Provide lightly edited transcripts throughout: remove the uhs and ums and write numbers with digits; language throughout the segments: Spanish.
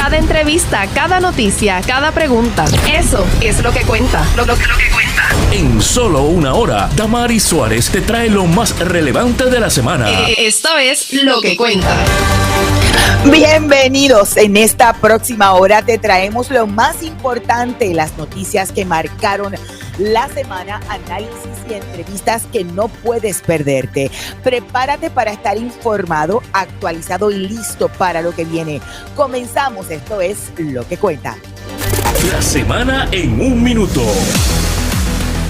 Cada entrevista, cada noticia, cada pregunta. Eso es lo que cuenta. Lo que cuenta. En solo una hora, Damaris Suárez te trae lo más relevante de la semana. Esto es Lo que cuenta. Bienvenidos. En esta próxima hora te traemos lo más importante, las noticias que marcaron la semana, análisis y entrevistas que no puedes perderte. Prepárate para estar informado, actualizado y listo para lo que viene. Comenzamos. Esto es Lo que cuenta. La semana en un minuto.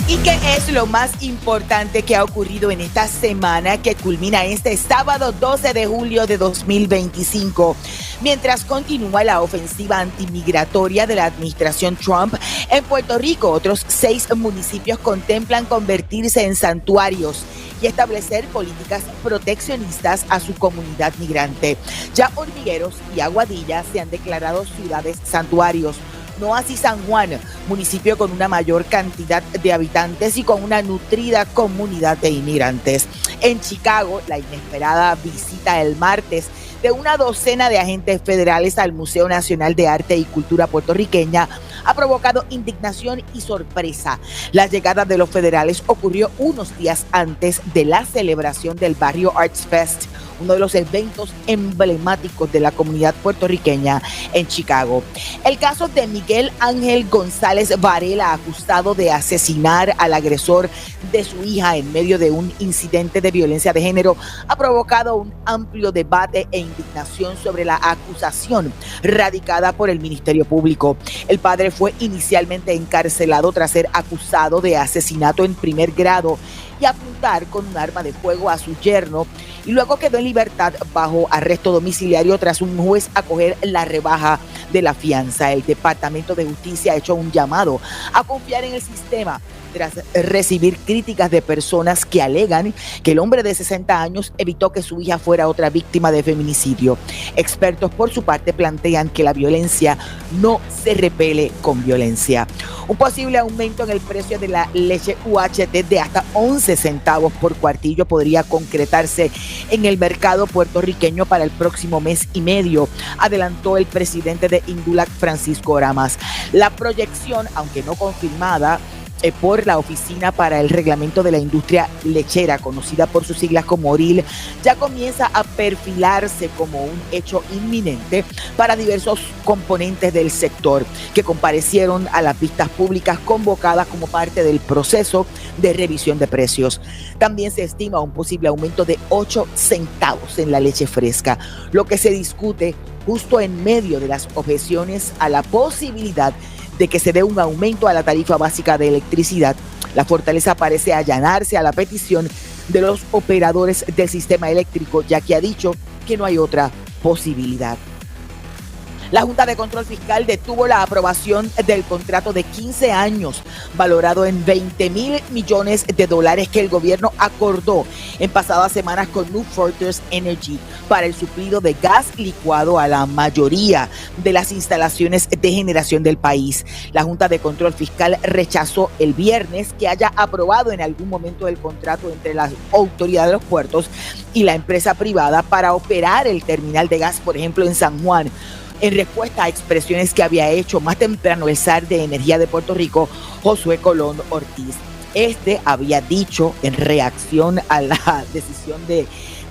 ¿Y qué es lo más importante que ha ocurrido en esta semana que culmina este sábado 12 de julio de 2025? Mientras continúa la ofensiva antimigratoria de la administración Trump, en Puerto Rico otros 6 municipios contemplan convertirse en santuarios y establecer políticas proteccionistas a su comunidad migrante. Ya Hormigueros y Aguadilla se han declarado ciudades santuarios. No así San Juan, municipio con una mayor cantidad de habitantes y con una nutrida comunidad de inmigrantes. En Chicago, la inesperada visita el martes de una docena de agentes federales al Museo Nacional de Arte y Cultura puertorriqueña ha provocado indignación y sorpresa. La llegada de los federales ocurrió unos días antes de la celebración del Barrio Arts Fest, uno de los eventos emblemáticos de la comunidad puertorriqueña en Chicago. El caso de Miguel Ángel González Varela, acusado de asesinar al agresor de su hija en medio de un incidente de violencia de género, ha provocado un amplio debate e indignación sobre la acusación radicada por el Ministerio Público. El padre fue inicialmente encarcelado tras ser acusado de asesinato en primer grado y apuntar con un arma de fuego a su yerno, y luego quedó en libertad bajo arresto domiciliario tras un juez acoger la rebaja de la fianza. El Departamento de Justicia ha hecho un llamado a confiar en el sistema tras recibir críticas de personas que alegan que el hombre de 60 años evitó que su hija fuera otra víctima de feminicidio. Expertos, por su parte, plantean que la violencia no se repele con violencia. Un posible aumento en el precio de la leche UHT de hasta 11 centavos por cuartillo podría concretarse en el mercado puertorriqueño para el próximo mes y medio, adelantó el presidente de Indulac, Francisco Oramas. La proyección, aunque no confirmada por la Oficina para el Reglamento de la Industria Lechera, conocida por sus siglas como ORIL, ya comienza a perfilarse como un hecho inminente para diversos componentes del sector que comparecieron a las vistas públicas convocadas como parte del proceso de revisión de precios. También se estima un posible aumento de 8 centavos en la leche fresca, lo que se discute justo en medio de las objeciones a la posibilidad de que se dé un aumento a la tarifa básica de electricidad. La fortaleza parece allanarse a la petición de los operadores del sistema eléctrico, ya que ha dicho que no hay otra posibilidad. La Junta de Control Fiscal detuvo la aprobación del contrato de 15 años valorado en $20,000 millones que el gobierno acordó en pasadas semanas con New Fortress Energy para el suplido de gas licuado a la mayoría de las instalaciones de generación del país. La Junta de Control Fiscal rechazó el viernes que haya aprobado en algún momento el contrato entre la autoridad de los puertos y la empresa privada para operar el terminal de gas, por ejemplo, en San Juan, en respuesta a expresiones que había hecho más temprano el zar de Energía de Puerto Rico, Josué Colón Ortiz. Este había dicho en reacción a la decisión de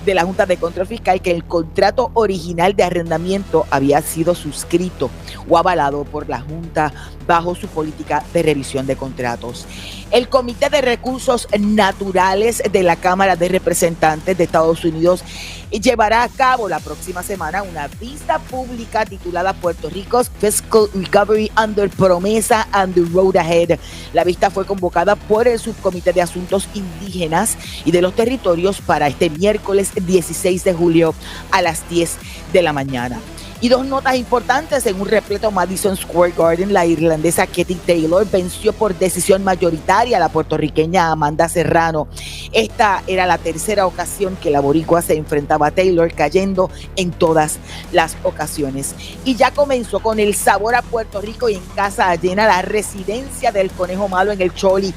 la Junta de Control Fiscal que el contrato original de arrendamiento había sido suscrito o avalado por la Junta bajo su política de revisión de contratos. El Comité de Recursos Naturales de la Cámara de Representantes de Estados Unidos llevará a cabo la próxima semana una vista pública titulada Puerto Rico's Fiscal Recovery Under Promesa and the Road Ahead. La vista fue convocada por el Subcomité de Asuntos Indígenas y de los Territorios para este miércoles 16 de julio a las 10 de la mañana. Y dos notas importantes: en un repleto Madison Square Garden, la irlandesa Katie Taylor venció por decisión mayoritaria a la puertorriqueña Amanda Serrano. Esta era la tercera ocasión que la boricua se enfrentaba a Taylor, cayendo en todas las ocasiones. Y ya comenzó con el sabor a Puerto Rico y en casa llena la residencia del Conejo Malo en el Choli.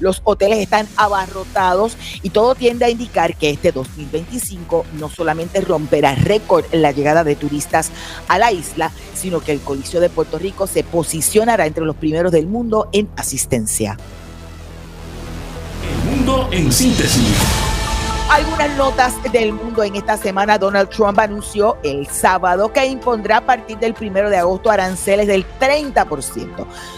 Los hoteles están abarrotados y todo tiende a indicar que este 2025 no solamente romperá récord en la llegada de turistas a la isla, sino que el Coliseo de Puerto Rico se posicionará entre los primeros del mundo en asistencia. El mundo en síntesis. Algunas notas del mundo en esta semana. Donald Trump anunció el sábado que impondrá a partir del 1 de agosto aranceles del 30%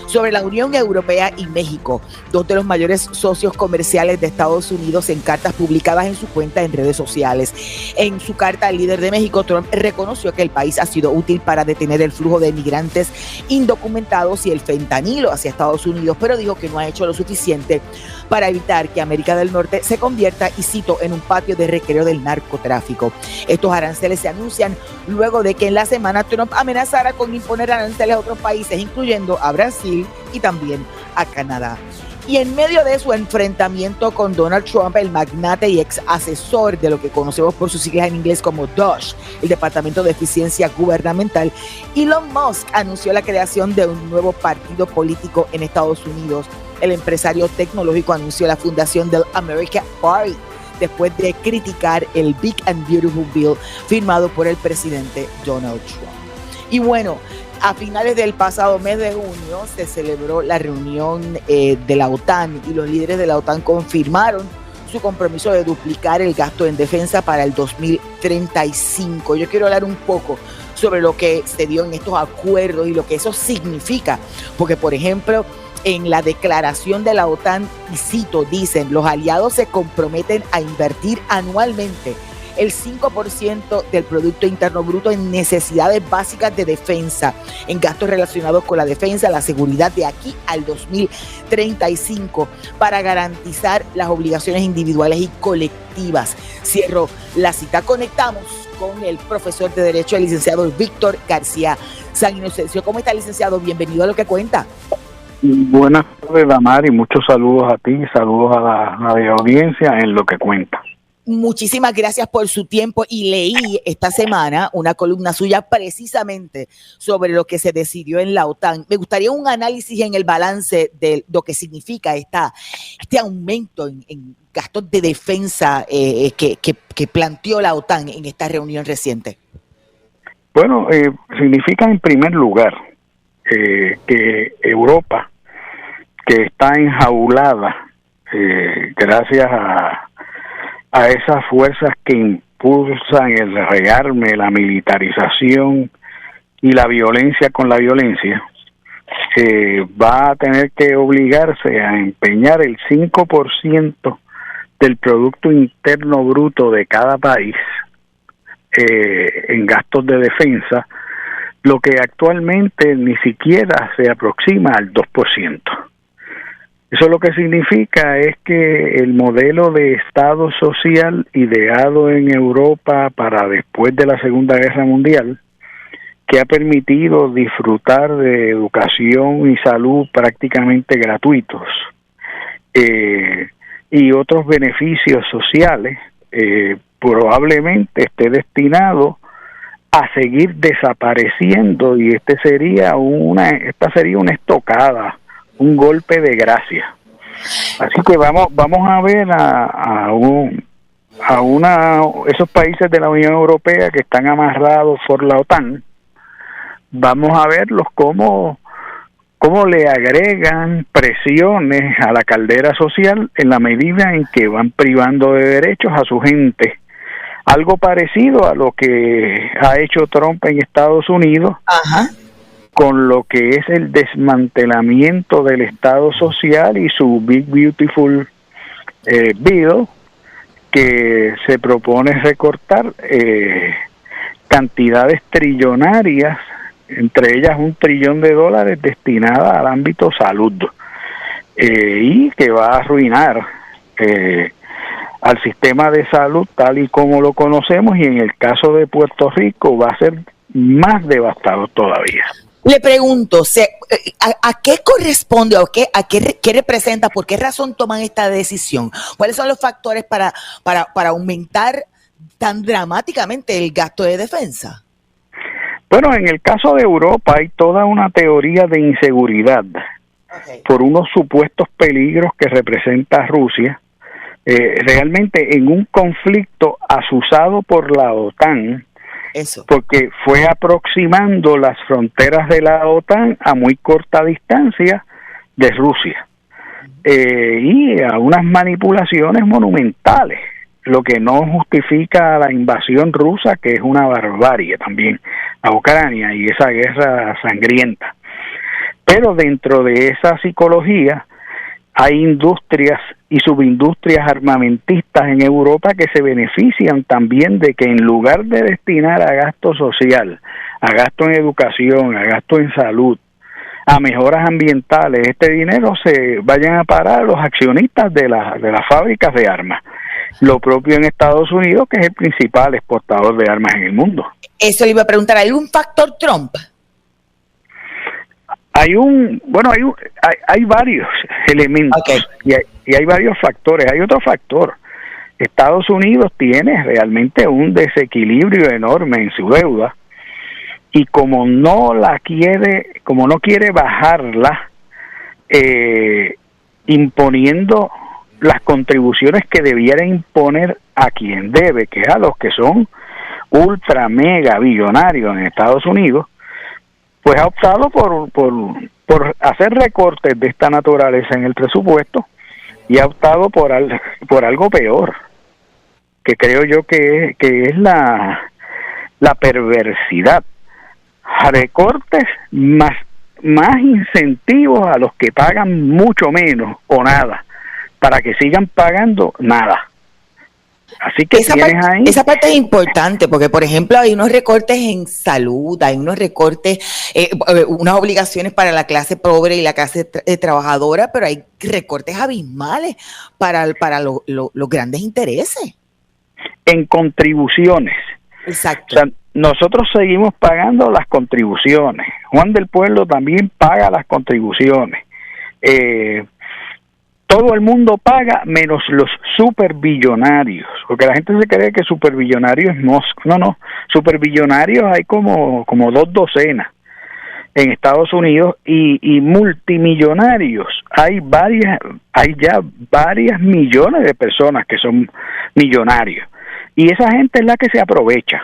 sobre la Unión Europea y México, dos de los mayores socios comerciales de Estados Unidos, en cartas publicadas en su cuenta en redes sociales. En su carta al líder de México, Trump reconoció que el país ha sido útil para detener el flujo de migrantes indocumentados y el fentanilo hacia Estados Unidos, pero dijo que no ha hecho lo suficiente para evitar que América del Norte se convierta, y cito, en un patio de recreo del narcotráfico. Estos aranceles se anuncian luego de que en la semana Trump amenazara con imponer aranceles a otros países, incluyendo a Brasil y también a Canadá. Y en medio de su enfrentamiento con Donald Trump, el magnate y ex asesor de lo que conocemos por sus siglas en inglés como DOGE, el Departamento de Eficiencia Gubernamental, Elon Musk anunció la creación de un nuevo partido político en Estados Unidos. El empresario tecnológico anunció la fundación del American Party después de criticar el Big and Beautiful Bill firmado por el presidente Donald Trump. Y bueno, a finales del pasado mes de junio se celebró la reunión de la OTAN, y los líderes de la OTAN confirmaron su compromiso de duplicar el gasto en defensa para el 2035. Yo quiero hablar un poco sobre lo que se dio en estos acuerdos y lo que eso significa, porque por ejemplo, en la declaración de la OTAN, y cito, dicen: los aliados se comprometen a invertir anualmente el 5% del Producto Interno Bruto en necesidades básicas de defensa, en gastos relacionados con la defensa, la seguridad de aquí al 2035, para garantizar las obligaciones individuales y colectivas. Cierro la cita. Conectamos con el profesor de Derecho, el licenciado Víctor García San Inocencio. ¿Cómo está, licenciado? Bienvenido a Lo que Cuenta. Buenas tardes, Damari, muchos saludos a ti, saludos a la audiencia en Lo que Cuenta. Muchísimas gracias por su tiempo, y leí esta semana una columna suya precisamente sobre lo que se decidió en la OTAN. Me gustaría un análisis en el balance de lo que significa este aumento en gastos de defensa que planteó la OTAN en esta reunión reciente. Bueno, significa en primer lugar que Europa, que está enjaulada gracias a esas fuerzas que impulsan el rearme, la militarización y la violencia con la violencia, va a tener que obligarse a empeñar el 5% del Producto Interno Bruto de cada país en gastos de defensa, lo que actualmente ni siquiera se aproxima al 2%. Eso lo que significa es que el modelo de Estado social ideado en Europa para después de la Segunda Guerra Mundial, que ha permitido disfrutar de educación y salud prácticamente gratuitos y otros beneficios sociales, probablemente esté destinado a seguir desapareciendo, y esta sería una estocada, un golpe de gracia. Así que vamos a ver esos países de la Unión Europea que están amarrados por la OTAN. Vamos a verlos cómo le agregan presiones a la caldera social en la medida en que van privando de derechos a su gente. Algo parecido a lo que ha hecho Trump en Estados Unidos. Ajá. Con lo que es el desmantelamiento del Estado social y su Big Beautiful Bill, que se propone recortar cantidades trillonarias, entre ellas $1 trillón destinada al ámbito salud, y que va a arruinar al sistema de salud tal y como lo conocemos, y en el caso de Puerto Rico va a ser más devastador todavía. Le pregunto, ¿a qué corresponde o qué representa, por qué razón toman esta decisión? ¿Cuáles son los factores para aumentar tan dramáticamente el gasto de defensa? Bueno, en el caso de Europa hay toda una teoría de inseguridad por unos supuestos peligros que representa Rusia. Realmente en un conflicto asusado por la OTAN, Eso. Porque fue aproximando las fronteras de la OTAN a muy corta distancia de Rusia, y a unas manipulaciones monumentales, lo que no justifica la invasión rusa, que es una barbarie también a Ucrania y esa guerra sangrienta. Pero dentro de esa psicología hay industrias y subindustrias armamentistas en Europa que se benefician también de que en lugar de destinar a gasto social, a gasto en educación, a gasto en salud, a mejoras ambientales, este dinero se vayan a parar a los accionistas de las fábricas de armas. Lo propio en Estados Unidos, que es el principal exportador de armas en el mundo. Eso le iba a preguntar, ¿hay un factor Trump? Hay varios elementos, okay, y hay varios factores. Hay otro factor. Estados Unidos tiene realmente un desequilibrio enorme en su deuda, y como no quiere bajarla, imponiendo las contribuciones que debiera imponer a quien debe, que es a los que son ultra mega billonarios en Estados Unidos, pues ha optado por hacer recortes de esta naturaleza en el presupuesto, y ha optado por algo peor, que creo yo que es la perversidad. Recortes más incentivos a los que pagan mucho menos o nada, para que sigan pagando nada. Así que esa parte es importante, porque por ejemplo hay unos recortes en salud, hay unos recortes, unas obligaciones para la clase pobre y la clase trabajadora, pero hay recortes abismales para los grandes intereses. En contribuciones. Exacto. O sea, nosotros seguimos pagando las contribuciones. Juan del Pueblo también paga las contribuciones. Todo el mundo paga menos los superbillonarios, porque la gente se cree que superbillonario es Musk. No, superbillonarios hay como 2 docenas en Estados Unidos, y multimillonarios hay ya varias millones de personas que son millonarios, y esa gente es la que se aprovecha.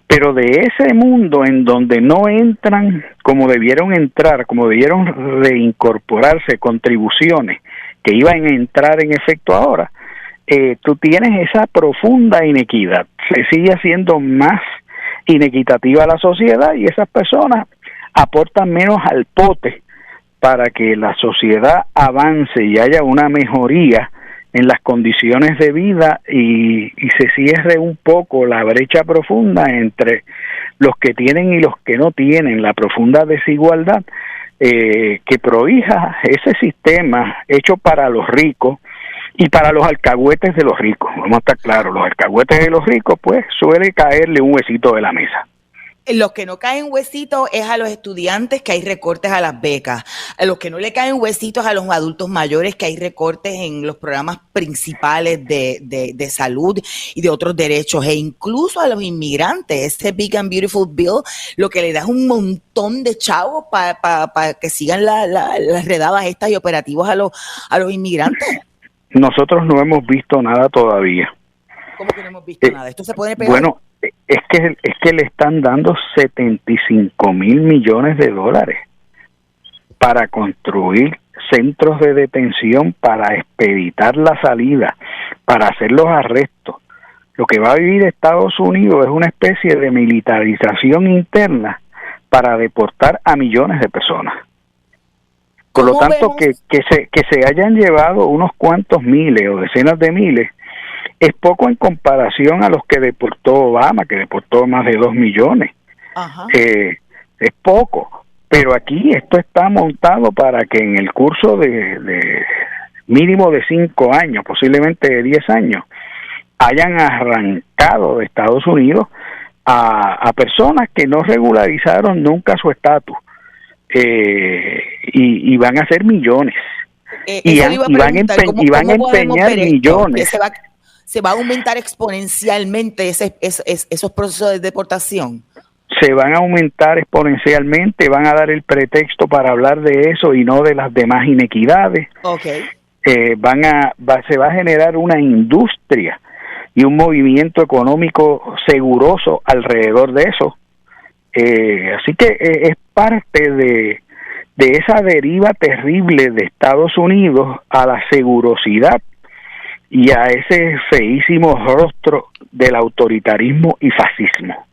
Pero de ese mundo en donde no entran como debieron entrar, como debieron reincorporarse contribuciones que iban a entrar en efecto ahora, tú tienes esa profunda inequidad. Se sigue haciendo más inequitativa la sociedad, y esas personas aportan menos al pote para que la sociedad avance y haya una mejoría en las condiciones de vida, y se cierre un poco la brecha profunda entre los que tienen y los que no tienen, la profunda desigualdad que prohija ese sistema hecho para los ricos y para los alcahuetes de los ricos. Vamos a estar claros, los alcahuetes de los ricos, pues suele caerle un huesito de la mesa. Los que no caen huesitos es a los estudiantes, que hay recortes a las becas. A los que no le caen huesitos a los adultos mayores, que hay recortes en los programas principales de salud y de otros derechos. E incluso a los inmigrantes, este Big and Beautiful Bill, lo que le da es un montón de chavos para que sigan las redadas estas y operativos a los inmigrantes. Nosotros no hemos visto nada todavía. ¿Cómo que no hemos visto nada? ¿Esto se puede pegar? Bueno, es que le están dando 75 mil millones de dólares para construir centros de detención, para expeditar la salida, para hacer los arrestos. Lo que va a vivir Estados Unidos es una especie de militarización interna para deportar a millones de personas. Por lo tanto, que se hayan llevado unos cuantos miles o decenas de miles es poco en comparación a los que deportó Obama, que deportó más de 2 millones. Ajá. Es poco, pero aquí esto está montado para que en el curso de mínimo de 5 años, posiblemente de 10 años, hayan arrancado de Estados Unidos a personas que no regularizaron nunca su estatus, y van a ser millones. Y van a empeñar millones. ¿Se va a aumentar exponencialmente esos procesos de deportación? Se van a aumentar exponencialmente, van a dar el pretexto para hablar de eso y no de las demás inequidades. Okay. Se va a generar una industria y un movimiento económico seguroso alrededor de eso. Así que es parte de esa deriva terrible de Estados Unidos a la segurosidad y a ese feísimo rostro del autoritarismo y fascismo.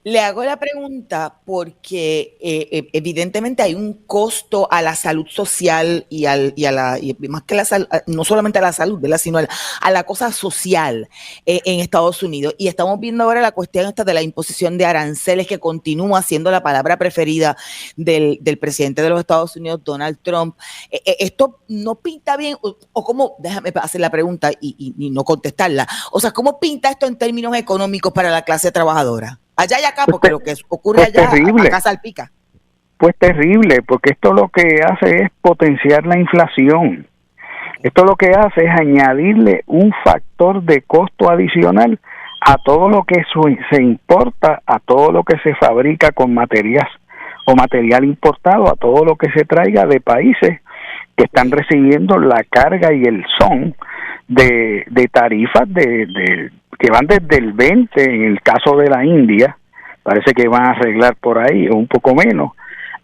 Le hago la pregunta porque evidentemente hay un costo a la salud social y más que la salud, no solamente a la salud, ¿verdad?, sino a la cosa social en Estados Unidos. Y estamos viendo ahora la cuestión esta de la imposición de aranceles, que continúa siendo la palabra preferida del presidente de los Estados Unidos, Donald Trump. Esto no pinta bien, o cómo, déjame hacer la pregunta y no contestarla. O sea, ¿cómo pinta esto en términos económicos para la clase trabajadora? Allá y acá, porque lo que ocurre allá, acá salpica. Pues terrible, porque esto lo que hace es potenciar la inflación. Esto lo que hace es añadirle un factor de costo adicional a todo lo que se importa, a todo lo que se fabrica con materias o material importado, a todo lo que se traiga de países que están recibiendo la carga y el son de tarifas que van desde el 20, en el caso de la India, parece que van a arreglar por ahí, o un poco menos,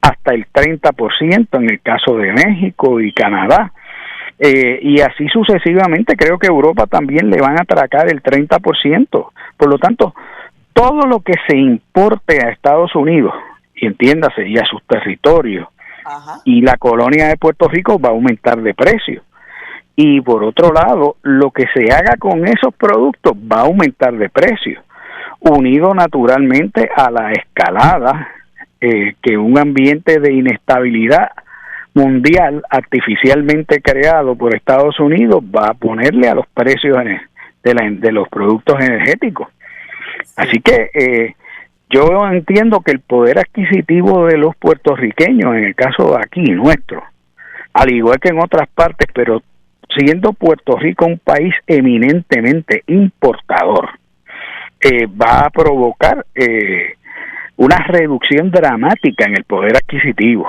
hasta el 30% en el caso de México y Canadá, y así sucesivamente. Creo que Europa también le van a atracar el 30%. Por lo tanto, todo lo que se importe a Estados Unidos, y entiéndase, y a sus territorios, ajá, y la colonia de Puerto Rico va a aumentar de precio. Y por otro lado, lo que se haga con esos productos va a aumentar de precio, unido naturalmente a la escalada que un ambiente de inestabilidad mundial artificialmente creado por Estados Unidos va a ponerle a los precios de los productos energéticos. Así que yo entiendo que el poder adquisitivo de los puertorriqueños, en el caso de aquí nuestro, al igual que en otras partes, pero siendo Puerto Rico un país eminentemente importador, va a provocar una reducción dramática en el poder adquisitivo,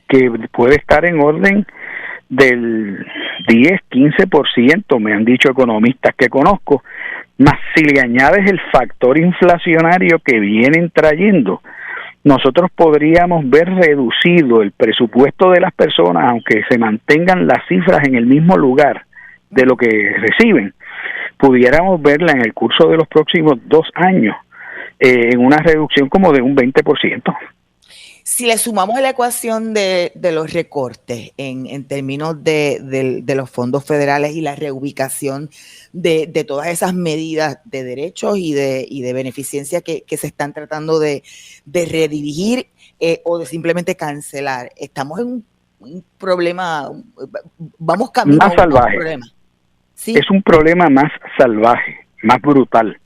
que puede estar en orden del 10-15%, me han dicho economistas que conozco, más si le añades el factor inflacionario que vienen trayendo, nosotros podríamos ver reducido el presupuesto de las personas, aunque se mantengan las cifras en el mismo lugar de lo que reciben, pudiéramos verla en el curso de los próximos 2 años en una reducción como de un 20%. Si le sumamos a la ecuación de los recortes en términos de los fondos federales y la reubicación de todas esas medidas de derechos y de beneficencia que se están tratando de redirigir o de simplemente cancelar, estamos en un problema, vamos camino más salvaje. Un problema. ¿Sí? Es un problema más salvaje, más brutal,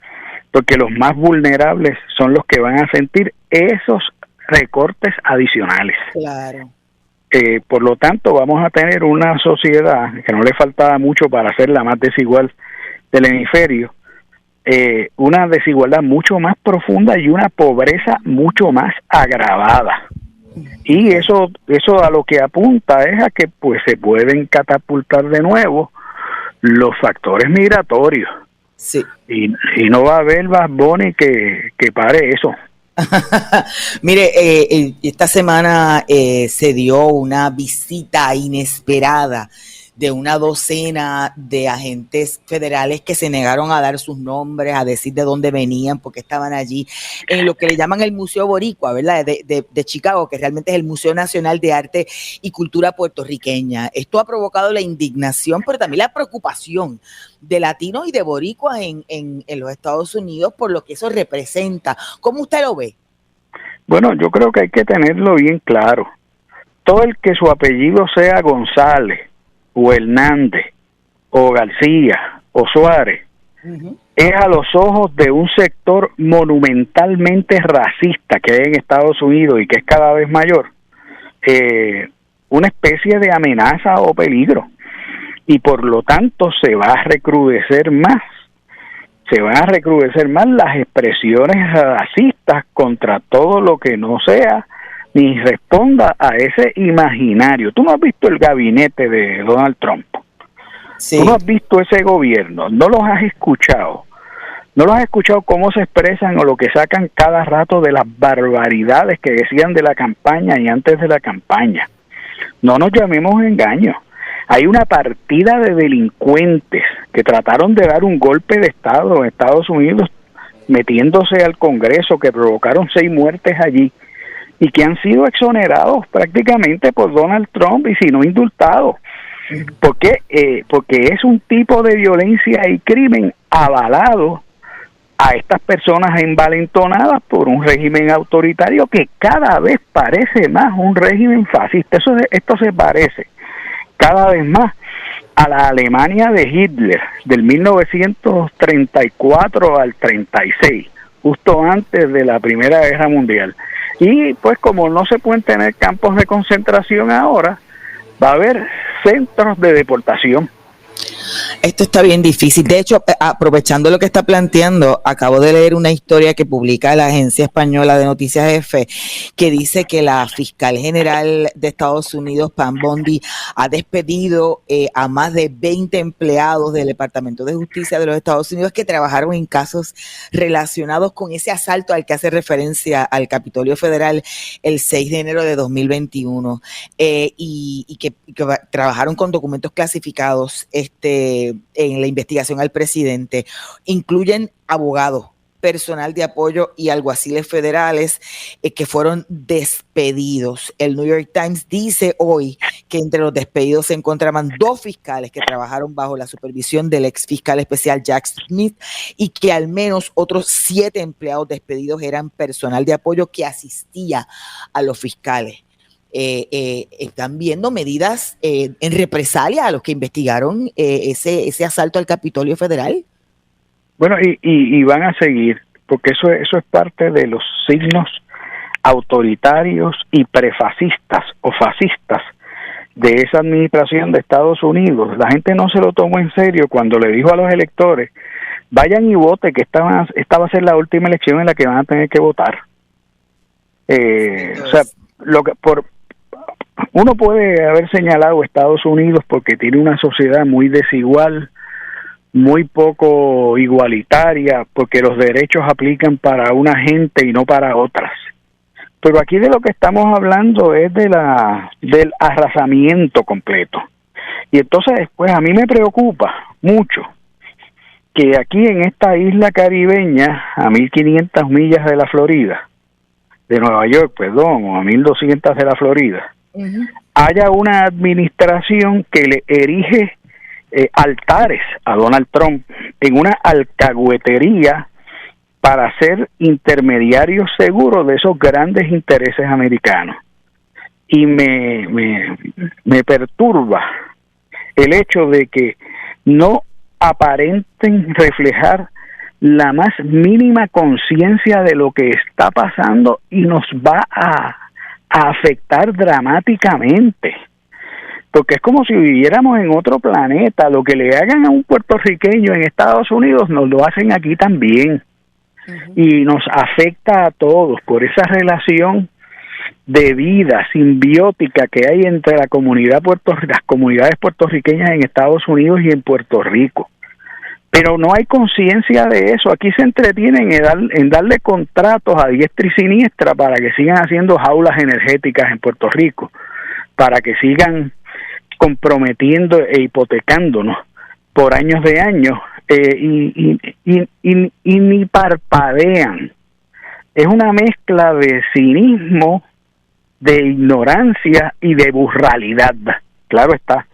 porque los más vulnerables son los que van a sentir esos recortes adicionales. Claro. Por lo tanto, vamos a tener una sociedad que no le faltaba mucho para ser la más desigual del hemisferio, una desigualdad mucho más profunda y una pobreza mucho más agravada. Y eso a lo que apunta es a que pues se pueden catapultar de nuevo los factores migratorios. Sí. Y no va a haber Bad Bunny que pare eso. Mire, esta semana se dio una visita inesperada de una docena de agentes federales que se negaron a dar sus nombres, a decir de dónde venían, porque estaban allí en lo que le llaman el Museo Boricua, ¿verdad?, de Chicago, que realmente es el Museo Nacional de Arte y Cultura Puertorriqueña. Esto ha provocado la indignación, pero también la preocupación de latinos y de boricuas en los Estados Unidos por lo que eso representa. ¿Cómo usted lo ve? Bueno, yo creo que hay que tenerlo bien claro. Todo el que su apellido sea González, o Hernández, o García, o Suárez, es a los ojos de un sector monumentalmente racista que hay en Estados Unidos y que es cada vez mayor, una especie de amenaza o peligro, y por lo tanto se va a recrudecer más. Se van a recrudecer más las expresiones racistas contra todo lo que no sea ni responda a ese imaginario. Tú no has visto el gabinete de Donald Trump. Sí. Tú no has visto ese gobierno, no los has escuchado. No los has escuchado cómo se expresan o lo que sacan cada rato de las barbaridades que decían de la campaña y antes de la campaña. No nos llamemos engaños. Hay una partida de delincuentes que trataron de dar un golpe de Estado en Estados Unidos metiéndose al Congreso, que provocaron 6 muertes allí y que han sido exonerados prácticamente por Donald Trump y si no indultados. ¿Por qué? Porque es un tipo de violencia y crimen avalado a estas personas envalentonadas por un régimen autoritario que cada vez parece más un régimen fascista. Esto se parece cada vez más a la Alemania de Hitler, del 1934 al 36, justo antes de la Primera Guerra Mundial. Y pues como no se pueden tener campos de concentración ahora, va a haber centros de deportación. Esto está bien difícil. De hecho, aprovechando lo que está planteando, acabo de leer una historia que publica la agencia española de Noticias F, que dice que la fiscal general de Estados Unidos, Pam Bondi, ha despedido a más de 20 empleados del Departamento de Justicia de los Estados Unidos que trabajaron en casos relacionados con ese asalto al que hace referencia al Capitolio Federal el 6 de enero de 2021, y que trabajaron con documentos clasificados en la investigación al presidente. Incluyen abogados, personal de apoyo y alguaciles federales que fueron despedidos. El New York Times dice hoy que entre los despedidos se encontraban 2 fiscales que trabajaron bajo la supervisión del ex fiscal especial Jack Smith y que al menos otros 7 empleados despedidos eran personal de apoyo que asistía a los fiscales. Están viendo medidas en represalia a los que investigaron ese asalto al Capitolio Federal. Bueno, y van a seguir, porque eso es parte de los signos autoritarios y prefascistas o fascistas de esa administración de Estados Unidos. La gente no se lo tomó en serio cuando le dijo a los electores, vayan y voten, que esta va a ser la última elección en la que van a tener que votar. O sea, uno puede haber señalado a Estados Unidos porque tiene una sociedad muy desigual, muy poco igualitaria, porque los derechos aplican para una gente y no para otras. Pero aquí de lo que estamos hablando es del arrasamiento completo. Y entonces, pues a mí me preocupa mucho que aquí en esta isla caribeña, a 1.500 millas de la Florida, de Nueva York, perdón, o a 1.200 de la Florida, haya una administración que le erige altares a Donald Trump en una alcahuetería para ser intermediario seguro de esos grandes intereses americanos. Y me perturba el hecho de que no aparenten reflejar la más mínima conciencia de lo que está pasando y nos va a afectar dramáticamente, porque es como si viviéramos en otro planeta. Lo que le hagan a un puertorriqueño en Estados Unidos nos lo hacen aquí también, y nos afecta a todos por esa relación de vida simbiótica que hay entre las comunidades puertorriqueñas en Estados Unidos y en Puerto Rico. Pero no hay conciencia de eso. Aquí se entretienen en darle contratos a diestra y siniestra para que sigan haciendo jaulas energéticas en Puerto Rico, para que sigan comprometiendo e hipotecándonos por años de años, y ni parpadean. Es una mezcla de cinismo, de ignorancia y de burralidad. Claro está,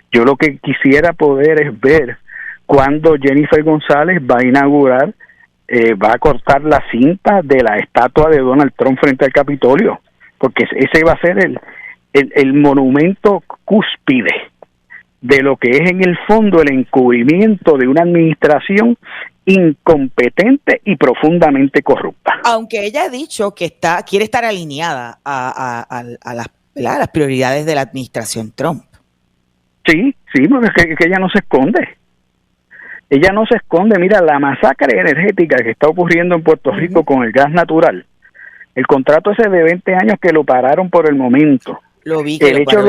yo lo que quisiera poder es ver cuando Jennifer González va a inaugurar, va a cortar la cinta de la estatua de Donald Trump frente al Capitolio, porque ese va a ser el monumento cúspide de lo que es en el fondo el encubrimiento de una administración incompetente y profundamente corrupta. Aunque ella ha dicho que quiere estar alineada a las prioridades de la administración Trump. Sí, porque es que ella no se esconde. Ella no se esconde. Mira, la masacre energética que está ocurriendo en Puerto Rico con el gas natural, el contrato ese de 20 años que lo pararon por el momento, Lo vi, el hecho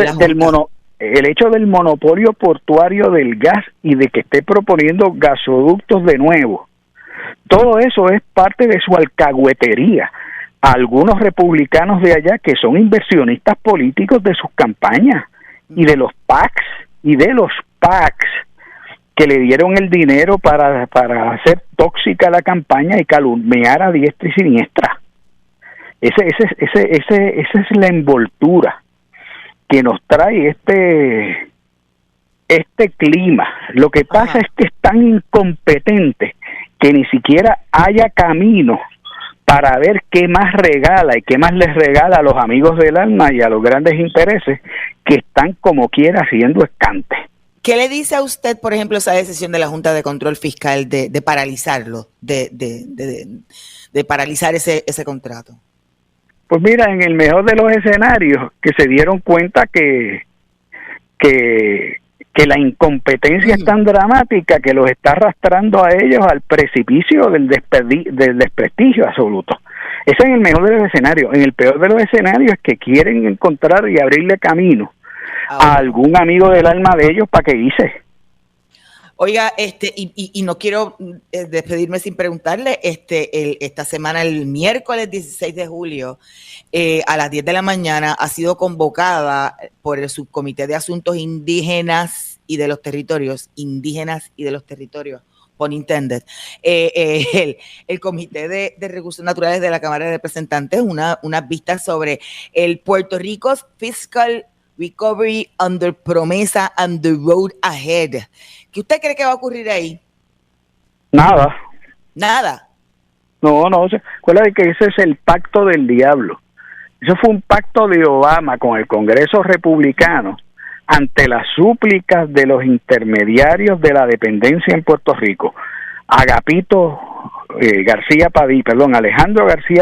el hecho del monopolio portuario del gas y de que esté proponiendo gasoductos de nuevo, todo eso es parte de su alcahuetería. Algunos republicanos de allá que son inversionistas políticos de sus campañas y de los PACs que le dieron el dinero para hacer tóxica la campaña y calumniar a diestra y siniestra. Esa es la envoltura que nos trae este clima. Lo que pasa es que es tan incompetente que ni siquiera haya camino para ver qué más regala y qué más les regala a los amigos del alma y a los grandes intereses que están como quiera haciendo escante. ¿Qué le dice a usted, por ejemplo, esa decisión de la Junta de Control Fiscal de paralizarlo, de paralizar ese contrato? Pues mira, en el mejor de los escenarios, que se dieron cuenta que la incompetencia es tan dramática que los está arrastrando a ellos al precipicio del desprestigio absoluto. Ese es en el mejor de los escenarios. En el peor de los escenarios es que quieren encontrar y abrirle camino a algún amigo del alma de ellos para que hice. Oiga, y no quiero despedirme sin preguntarle, esta semana, el miércoles 16 de julio, a las 10 de la mañana, ha sido convocada por el Subcomité de Asuntos Indígenas y de los Territorios, pun intended, el Comité de Recursos Naturales de la Cámara de Representantes, unas vistas sobre el Puerto Rico's Fiscal Recovery Under Promesa and the Road Ahead. ¿Qué usted cree que va a ocurrir ahí? Nada. No, acuérdate que ese es el pacto del diablo. Eso fue un pacto de Obama con el Congreso republicano ante las súplicas de los intermediarios de la dependencia en Puerto Rico. Alejandro García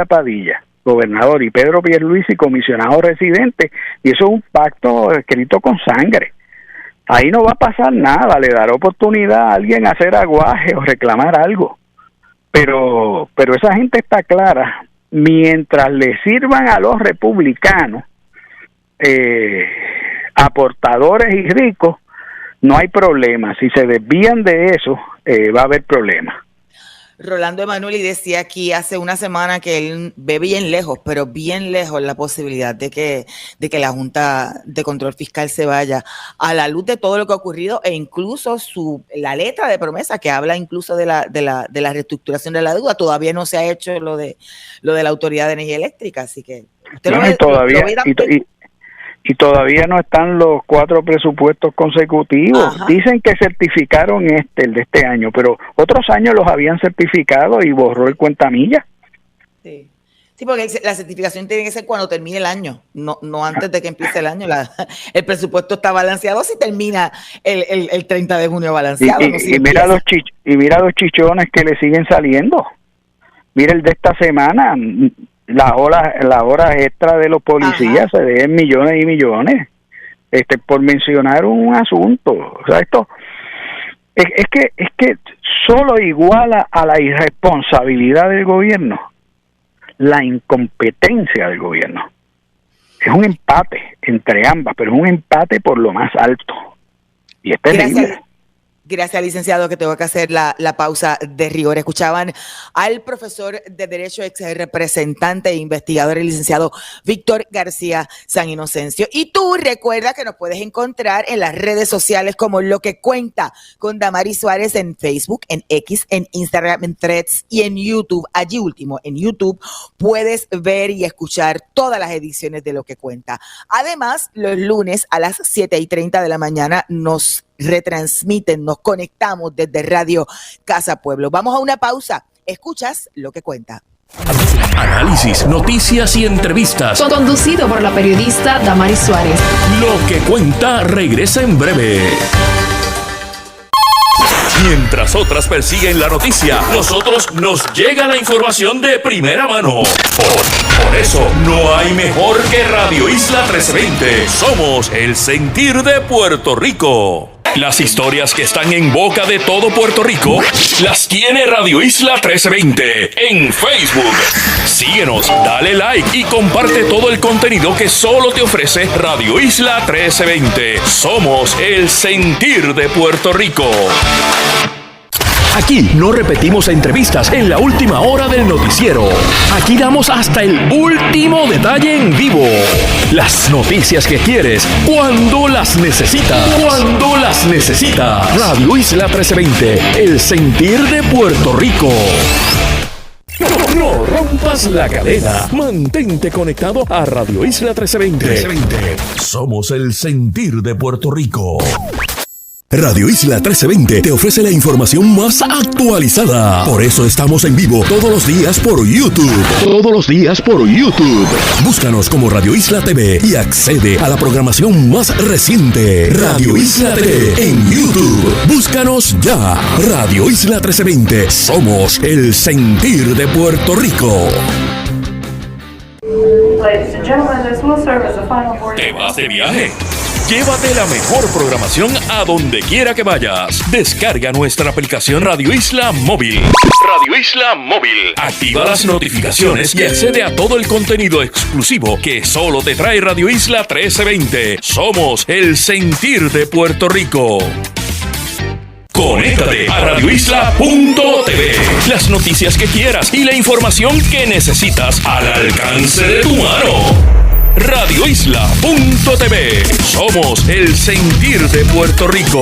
Padilla, gobernador, y Pedro Pierluisi, comisionado residente, y eso es un pacto escrito con sangre. Ahí no va a pasar nada, le dará oportunidad a alguien a hacer aguaje o reclamar algo. Pero esa gente está clara, mientras le sirvan a los republicanos, aportadores y ricos, no hay problema. Si se desvían de eso, va a haber problemas. Rolando Emanueli decía aquí hace una semana que él ve bien lejos la posibilidad de que la Junta de Control Fiscal se vaya, a la luz de todo lo que ha ocurrido e incluso la letra de promesa que habla incluso de la reestructuración de la deuda. Todavía no se ha hecho lo de la Autoridad de Energía Eléctrica, así que usted y todavía no están los 4 presupuestos consecutivos. Ajá. Dicen que certificaron el de este año, pero otros años los habían certificado y borró el cuentamilla. Sí, porque la certificación tiene que ser cuando termine el año, no antes de que empiece el año. El presupuesto está balanceado si termina el 30 de junio balanceado. Y mira los chichones que le siguen saliendo. Mira el de esta semana. Las horas extra de los policías se deben millones y millones, por mencionar un asunto. O sea, esto es que solo iguala a la irresponsabilidad del gobierno la incompetencia del gobierno. Es un empate entre ambas, pero es un empate por lo más alto. Y es terrible. Gracias, licenciado, que tengo que hacer la pausa de rigor. Escuchaban al profesor de Derecho, ex representante e investigador, el licenciado Víctor García San Inocencio. Y tú recuerda que nos puedes encontrar en las redes sociales como Lo que Cuenta con Damaris Suárez en Facebook, en X, en Instagram, en Threads y en YouTube. Allí último, en YouTube, puedes ver y escuchar todas las ediciones de Lo que Cuenta. Además, los lunes a las 7:30 de la mañana nos retransmiten, nos conectamos desde Radio Casa Pueblo. Vamos a una pausa. Escuchas Lo que Cuenta. Análisis, noticias y entrevistas. Conducido por la periodista Damaris Suárez. Lo que Cuenta regresa en breve. Mientras otras persiguen la noticia, nosotros nos llega la información de primera mano. Por eso, no hay mejor que Radio Isla 1320. Somos el sentir de Puerto Rico. Las historias que están en boca de todo Puerto Rico las tiene Radio Isla 1320 en Facebook. Síguenos, dale like y comparte todo el contenido que solo te ofrece Radio Isla 1320. Somos el sentir de Puerto Rico. Aquí no repetimos entrevistas en la última hora del noticiero. Aquí damos hasta el último detalle en vivo. Las noticias que quieres, cuando las necesitas. Cuando las necesitas. Radio Isla 1320, el sentir de Puerto Rico. No rompas la cadena. Mantente conectado a Radio Isla 1320. Somos el sentir de Puerto Rico. Radio Isla 1320 te ofrece la información más actualizada. Por eso estamos en vivo todos los días por YouTube. Todos los días por YouTube. Búscanos como Radio Isla TV y accede a la programación más reciente. Radio Isla TV en YouTube. Búscanos ya. Radio Isla 1320. Somos el sentir de Puerto Rico. ¿Te vas de viaje? Llévate la mejor programación a donde quiera que vayas. Descarga nuestra aplicación Radio Isla Móvil. Radio Isla Móvil. Activa las notificaciones y accede a todo el contenido exclusivo que solo te trae Radio Isla 1320. Somos el sentir de Puerto Rico. Conéctate a radioisla.tv. Las noticias que quieras y la información que necesitas al alcance de tu mano. radioisla.tv. Somos el sentir de Puerto Rico.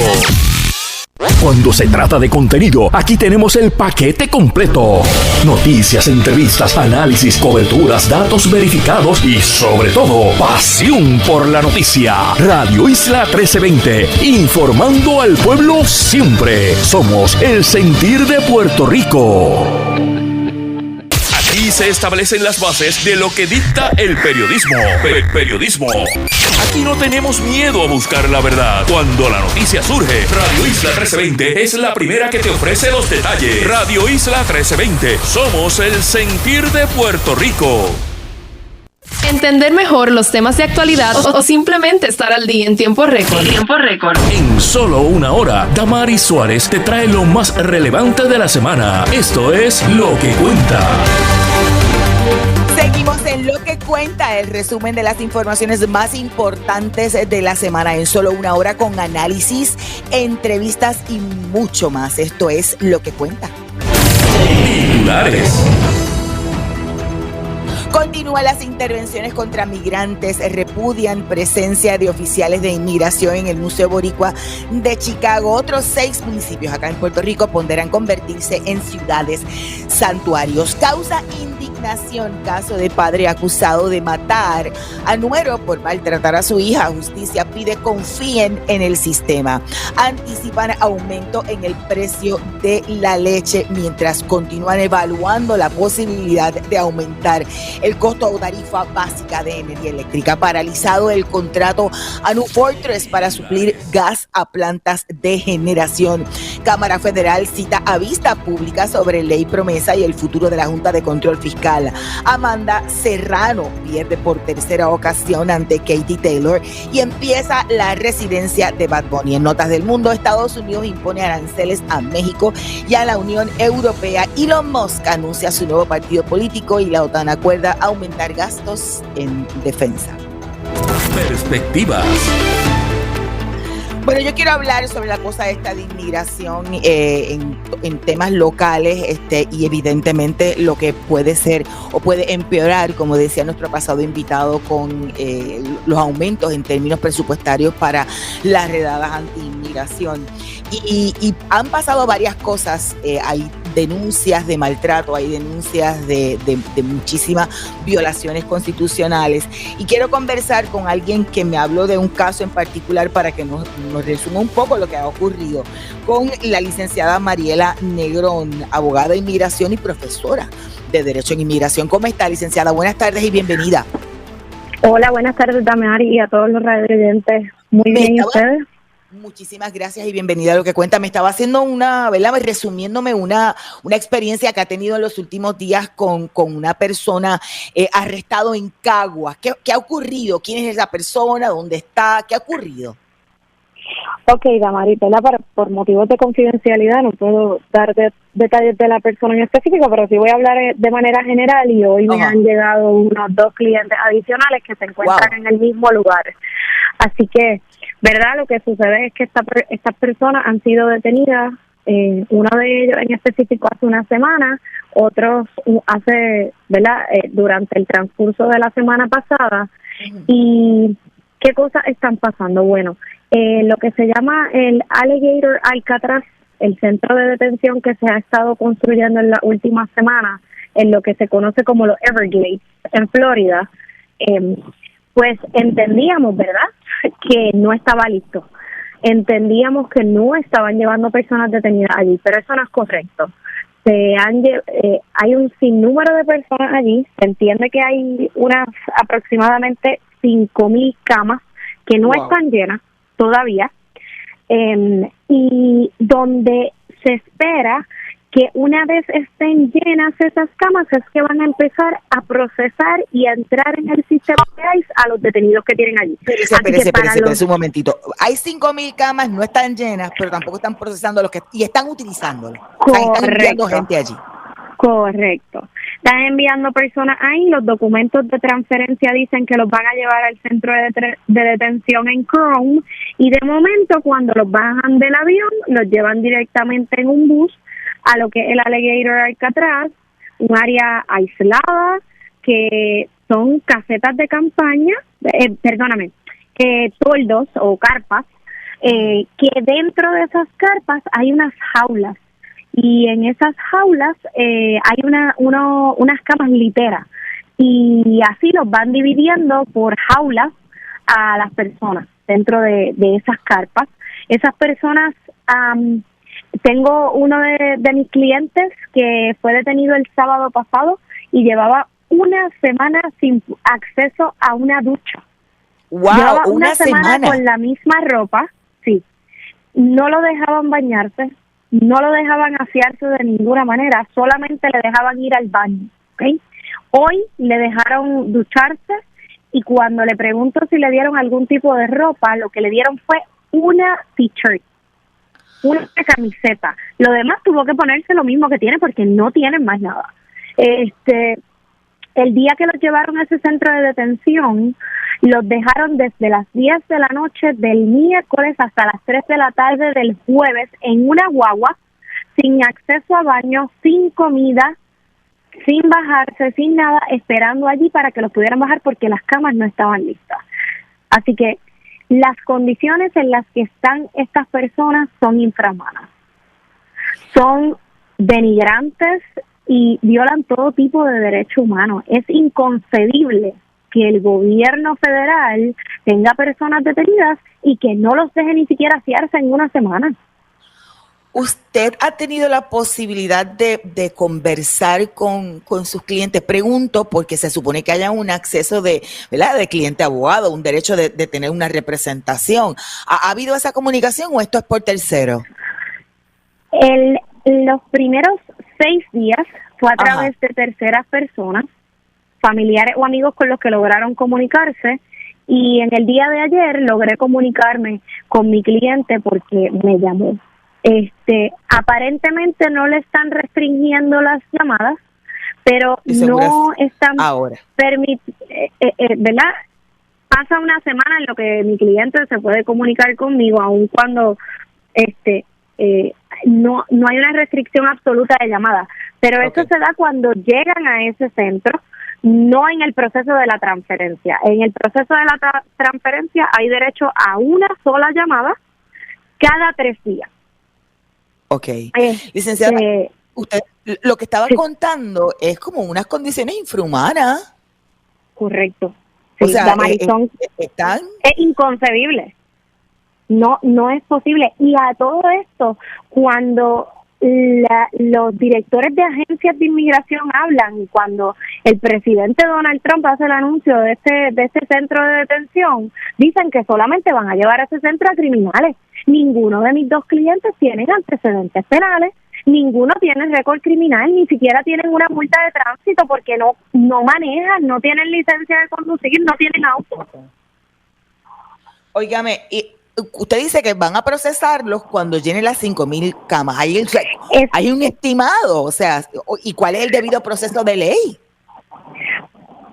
Cuando se trata de contenido, aquí tenemos el paquete completo. Noticias, entrevistas, análisis, coberturas, datos verificados y, sobre todo, pasión por la noticia. Radio Isla 1320, informando al pueblo siempre. Somos el sentir de Puerto Rico. Aquí se establecen las bases de lo que dicta el periodismo. Periodismo. Aquí no tenemos miedo a buscar la verdad. Cuando la noticia surge, Radio Isla 1320 es la primera que te ofrece los detalles. Radio Isla 1320. Somos el sentir de Puerto Rico. Entender mejor los temas de actualidad o simplemente estar al día en tiempo récord. En solo una hora, Damaris Suárez te trae lo más relevante de la semana. Esto es Lo que Cuenta. Seguimos en Lo que Cuenta, el resumen de las informaciones más importantes de la semana en solo una hora, con análisis, entrevistas y mucho más. Esto es Lo que Cuenta. Titulares. Continúan las intervenciones contra migrantes, repudian presencia de oficiales de inmigración en el Museo Boricua de Chicago. Otros 6 municipios acá en Puerto Rico ponderan convertirse en ciudades santuarios. Causa indignación caso de padre acusado de matar a nuero por maltratar a su hija. Justicia pide confíen en el sistema. Anticipan aumento en el precio de la leche mientras continúan evaluando la posibilidad de aumentar el costo o tarifa básica de energía eléctrica. Paralizado el contrato a New Fortress para suplir gas a plantas de generación. Cámara Federal cita a vista pública sobre ley promesa y el futuro de la Junta de Control Fiscal. Amanda Serrano pierde por tercera ocasión ante Katie Taylor y empieza la residencia de Bad Bunny. En Notas del Mundo, Estados Unidos impone aranceles a México y a la Unión Europea. Elon Musk anuncia su nuevo partido político y la OTAN acuerda aumentar gastos en defensa. Perspectivas. Bueno, yo quiero hablar sobre la cosa esta de inmigración en temas locales y evidentemente lo que puede ser o puede empeorar, como decía nuestro pasado invitado, con los aumentos en términos presupuestarios para las redadas anti-inmigración. Y han pasado varias cosas. Hay denuncias de maltrato, hay denuncias de muchísimas violaciones constitucionales. Y quiero conversar con alguien que me habló de un caso en particular para que nos resuma un poco lo que ha ocurrido, con la licenciada Mariela Negrón, abogada de inmigración y profesora de Derecho en Inmigración. ¿Cómo está, licenciada? Buenas tardes y bienvenida. Hola, buenas tardes, Damari, y a todos los radioyentes. Muy bien, ¿y ustedes? Muchísimas gracias y bienvenida a Lo que Cuenta. Me estaba haciendo resumiéndome una experiencia que ha tenido en los últimos días con una persona arrestado en Caguas. ¿Qué ha ocurrido? ¿Quién es esa persona? ¿Dónde está? ¿Qué ha ocurrido? Ok, Damari, ¿verdad? Por motivos de confidencialidad no puedo dar detalles de la persona en específico, pero sí voy a hablar de manera general y hoy me han llegado unos 2 clientes adicionales que se encuentran en el mismo lugar. Así que, ¿verdad? Lo que sucede es que estas personas han sido detenidas, uno de ellos en específico hace una semana, otros hace, ¿verdad? Durante el transcurso de la semana pasada. ¿Y qué cosas están pasando? Bueno, lo que se llama el Alligator Alcatraz, el centro de detención que se ha estado construyendo en las últimas semanas, en lo que se conoce como los Everglades, en Florida, pues entendíamos, ¿verdad?, que no estaba listo. Entendíamos que no estaban llevando personas detenidas allí, pero eso no es correcto. Hay un sinnúmero de personas allí. Se entiende que hay unas aproximadamente 5,000 camas que no están llenas todavía, y donde se espera que una vez estén llenas esas camas es que van a empezar a procesar y a entrar en el sistema de ICE a los detenidos que tienen allí. Espérese un momentito. Hay 5,000 camas, no están llenas, pero tampoco están procesando los que... Y están utilizándolo. Están enviando gente allí. Correcto. Están enviando personas ahí, los documentos de transferencia dicen que los van a llevar al centro de detención en Chrome, y de momento cuando los bajan del avión, los llevan directamente en un bus a lo que es el Alligator Alcatraz, un área aislada, que son casetas de campaña, toldos o carpas, que dentro de esas carpas hay unas jaulas, y en esas jaulas hay unas camas literas, y así los van dividiendo por jaulas a las personas dentro de esas carpas. Esas personas, tengo uno de mis clientes que fue detenido el sábado pasado y llevaba una semana sin acceso a una ducha. Llevaba una semana con la misma ropa, sí. No lo dejaban bañarse, no lo dejaban asearse de ninguna manera, solamente le dejaban ir al baño, ¿okay? Hoy le dejaron ducharse, y cuando le pregunto si le dieron algún tipo de ropa, lo que le dieron fue una t-shirt, una camiseta. Lo demás tuvo que ponerse lo mismo que tiene porque no tienen más nada. El día que los llevaron a ese centro de detención, los dejaron desde las 10 de la noche del miércoles hasta las 3 de la tarde del jueves en una guagua, sin acceso a baño, sin comida, sin bajarse, sin nada, esperando allí para que los pudieran bajar porque las camas no estaban listas. Así que las condiciones en las que están estas personas son infrahumanas, son denigrantes y violan todo tipo de derecho humano. Es inconcebible que el gobierno federal tenga personas detenidas y que no los deje ni siquiera asearse en una semana. ¿Usted ha tenido la posibilidad de conversar con sus clientes? Pregunto porque se supone que haya un acceso de, ¿verdad?, de cliente a abogado, un derecho de tener una representación. ¿Ha habido esa comunicación o esto es por tercero? Los primeros 6 días fue a través de terceras personas, familiares o amigos con los que lograron comunicarse, y en el día de ayer logré comunicarme con mi cliente porque me llamó. Aparentemente no le están restringiendo las llamadas, pero no están ¿verdad? Pasa una semana en lo que mi cliente se puede comunicar conmigo, aun cuando no hay una restricción absoluta de llamadas, pero eso se da cuando llegan a ese centro, no en el proceso de la transferencia. En el proceso de la transferencia hay derecho a una sola llamada cada 3 días. Ok. Licenciada, usted lo que estaba contando es como unas condiciones infrahumanas. Correcto. Sí, o sea, es inconcebible. No es posible. Y a todo esto, cuando los directores de agencias de inmigración hablan, y cuando el presidente Donald Trump hace el anuncio de este centro de detención, dicen que solamente van a llevar a ese centro a criminales. Ninguno de mis 2 clientes tienen antecedentes penales, ninguno tiene récord criminal, ni siquiera tienen una multa de tránsito porque no manejan, no tienen licencia de conducir, no tienen auto. Óigame, usted dice que van a procesarlos cuando llenen las 5,000 camas. Hay un estimado, o sea, ¿y cuál es el debido proceso de ley?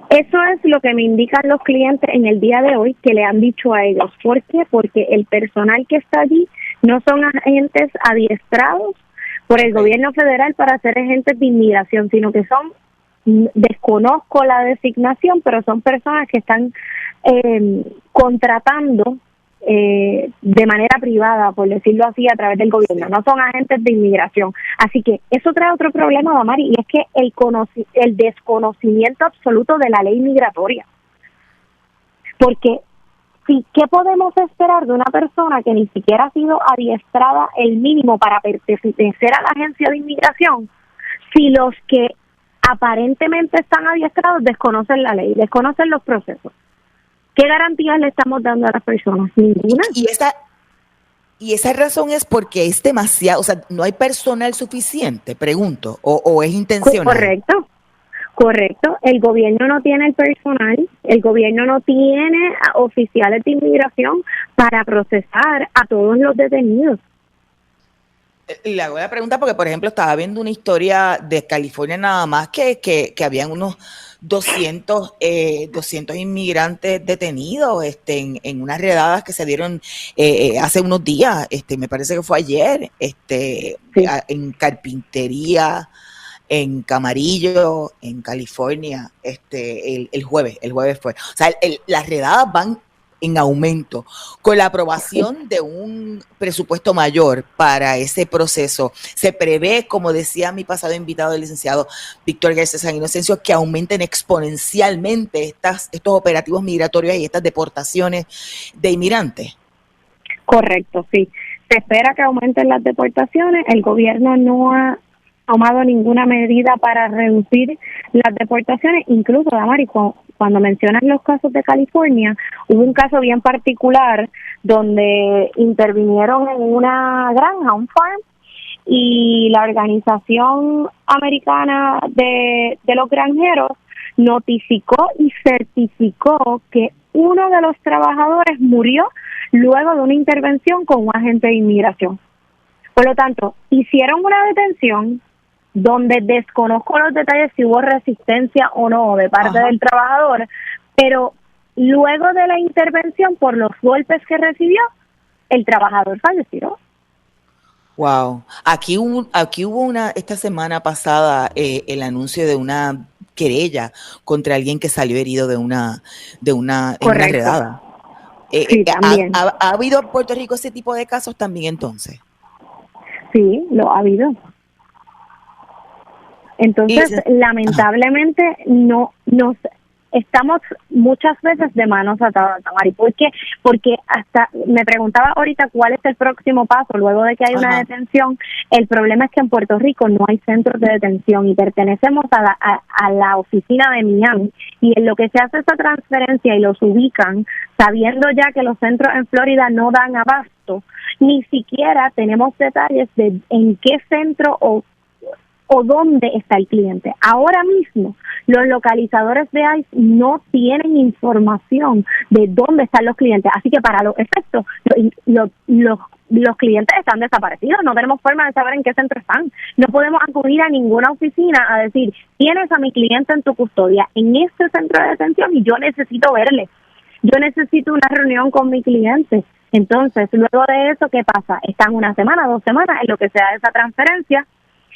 Eso es lo que me indican los clientes en el día de hoy, que le han dicho a ellos. ¿Por qué? Porque el personal que está allí no son agentes adiestrados por el gobierno federal para ser agentes de inmigración, sino que son, desconozco la designación, pero son personas que están contratando de manera privada, por decirlo así, a través del gobierno. No son agentes de inmigración. Así que eso trae otro problema, Damari, y es que el desconocimiento absoluto de la ley migratoria. Porque ¿qué podemos esperar de una persona que ni siquiera ha sido adiestrada el mínimo para pertenecer a la agencia de inmigración, si los que aparentemente están adiestrados desconocen la ley, desconocen los procesos? ¿Qué garantías le estamos dando a las personas? Ninguna. Y esa razón es porque es demasiado, o sea, no hay personal suficiente, pregunto, o es intencional. Correcto. El gobierno no tiene el personal, el gobierno no tiene oficiales de inmigración para procesar a todos los detenidos. Le hago la pregunta porque, por ejemplo, estaba viendo una historia de California nada más que habían unos 200 inmigrantes detenidos en unas redadas que se dieron hace unos días, me parece que fue ayer, sí. En Carpintería, en Camarillo, en California, el jueves fue. O sea, las redadas van en aumento. Con la aprobación de un presupuesto mayor para ese proceso, se prevé, como decía mi pasado invitado, el licenciado Víctor García San Inocencio, que aumenten exponencialmente estos operativos migratorios y estas deportaciones de inmigrantes. Correcto, sí. Se espera que aumenten las deportaciones. El gobierno no ha tomado ninguna medida para reducir las deportaciones. Incluso, Damari, cuando mencionas los casos de California, hubo un caso bien particular donde intervinieron en una granja, un farm, y la Organización Americana de los Granjeros notificó y certificó que uno de los trabajadores murió luego de una intervención con un agente de inmigración. Por lo tanto, hicieron una detención donde desconozco los detalles si hubo resistencia o no de parte del trabajador, pero luego de la intervención, por los golpes que recibió, el trabajador falleció. Wow. Aquí hubo esta semana pasada el anuncio de una querella contra alguien que salió herido en una redada. Sí, también. ¿Ha habido en Puerto Rico ese tipo de casos también entonces? Sí, lo ha habido. Entonces, lamentablemente, no nos estamos muchas veces de manos atadas, Tamari. ¿Por qué? Porque hasta me preguntaba ahorita cuál es el próximo paso luego de que hay una detención. El problema es que en Puerto Rico no hay centros de detención y pertenecemos a la oficina de Miami, y en lo que se hace esa transferencia y los ubican, sabiendo ya que los centros en Florida no dan abasto, ni siquiera tenemos detalles de en qué centro o dónde está el cliente. Ahora mismo, los localizadores de ICE no tienen información de dónde están los clientes. Así que para los efectos, los clientes están desaparecidos. No tenemos forma de saber en qué centro están. No podemos acudir a ninguna oficina a decir, tienes a mi cliente en tu custodia en este centro de detención y yo necesito verle. Yo necesito una reunión con mi cliente. Entonces, luego de eso, ¿qué pasa? Están una semana, 2 semanas en lo que se da esa transferencia,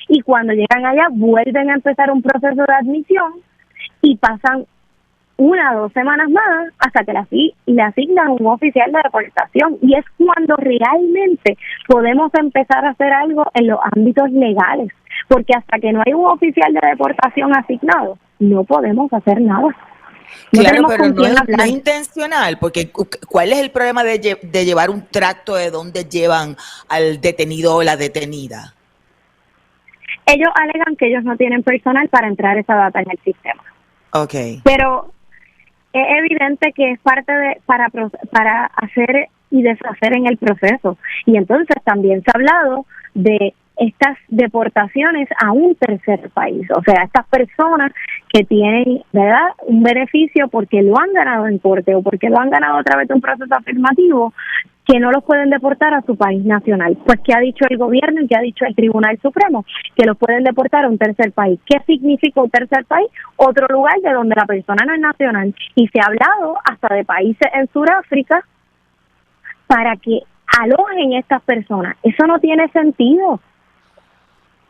y cuando llegan allá vuelven a empezar un proceso de admisión y pasan 1 o 2 semanas más hasta que le asignan un oficial de deportación, y es cuando realmente podemos empezar a hacer algo en los ámbitos legales, porque hasta que no hay un oficial de deportación asignado no podemos hacer nada. Claro, pero no es intencional, porque ¿cuál es el problema de llevar un tracto de dónde llevan al detenido o la detenida? Ellos alegan que ellos no tienen personal para entrar esa data en el sistema. Okay. Pero es evidente que es parte de para hacer y deshacer en el proceso. Y entonces también se ha hablado de estas deportaciones a un tercer país. O sea, estas personas que tienen, ¿verdad?, un beneficio porque lo han ganado en corte o porque lo han ganado a través de un proceso afirmativo, que no los pueden deportar a su país nacional. Pues, ¿qué ha dicho el gobierno y qué ha dicho el Tribunal Supremo? Que los pueden deportar a un tercer país. ¿Qué significa un tercer país? Otro lugar de donde la persona no es nacional. Y se ha hablado hasta de países en Sudáfrica para que alojen estas personas. Eso no tiene sentido.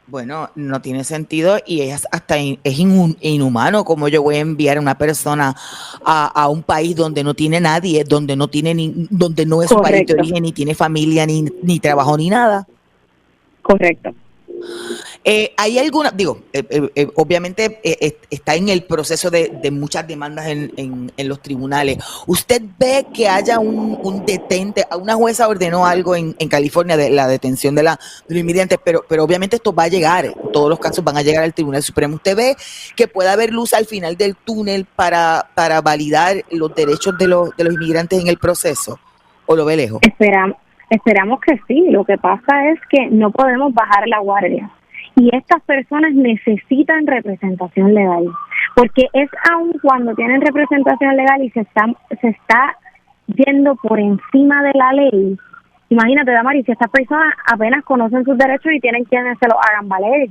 Bueno, no tiene sentido y es hasta inhumano como yo voy a enviar a una persona a un país donde no tiene nadie, donde no tiene donde no es su país de origen, ni tiene familia, ni trabajo, ni nada. Correcto. ¿Hay alguna, obviamente está en el proceso de muchas demandas en los tribunales? ¿Usted ve que haya un detente? Una jueza ordenó algo en California de la detención de los inmigrantes, pero obviamente esto va a llegar, todos los casos van a llegar al Tribunal Supremo. ¿Usted ve que puede haber luz al final del túnel para validar los derechos de los inmigrantes en el proceso? ¿O lo ve lejos? Esperamos que sí. Lo que pasa es que no podemos bajar la guardia. Y estas personas necesitan representación legal, porque es aún cuando tienen representación legal y se está yendo por encima de la ley. Imagínate, Damaris, si estas personas apenas conocen sus derechos y tienen quienes se los hagan valer.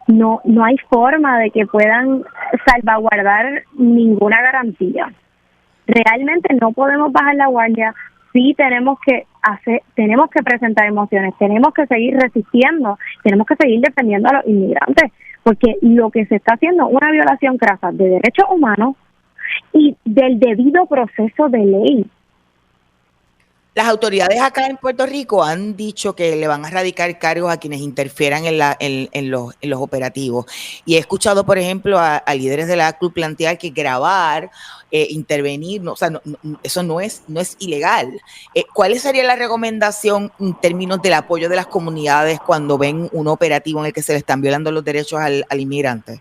No hay forma de que puedan salvaguardar ninguna garantía. Realmente no podemos bajar la guardia. Sí tenemos que presentar emociones, tenemos que seguir resistiendo, tenemos que seguir defendiendo a los inmigrantes, porque lo que se está haciendo es una violación crasa de derechos humanos y del debido proceso de ley. Las autoridades acá en Puerto Rico han dicho que le van a radicar cargos a quienes interfieran en los operativos. Y he escuchado, por ejemplo, a líderes de la ACLU plantear que grabar, intervenir, eso no es ilegal. ¿Cuál sería la recomendación en términos del apoyo de las comunidades cuando ven un operativo en el que se le están violando los derechos al inmigrante?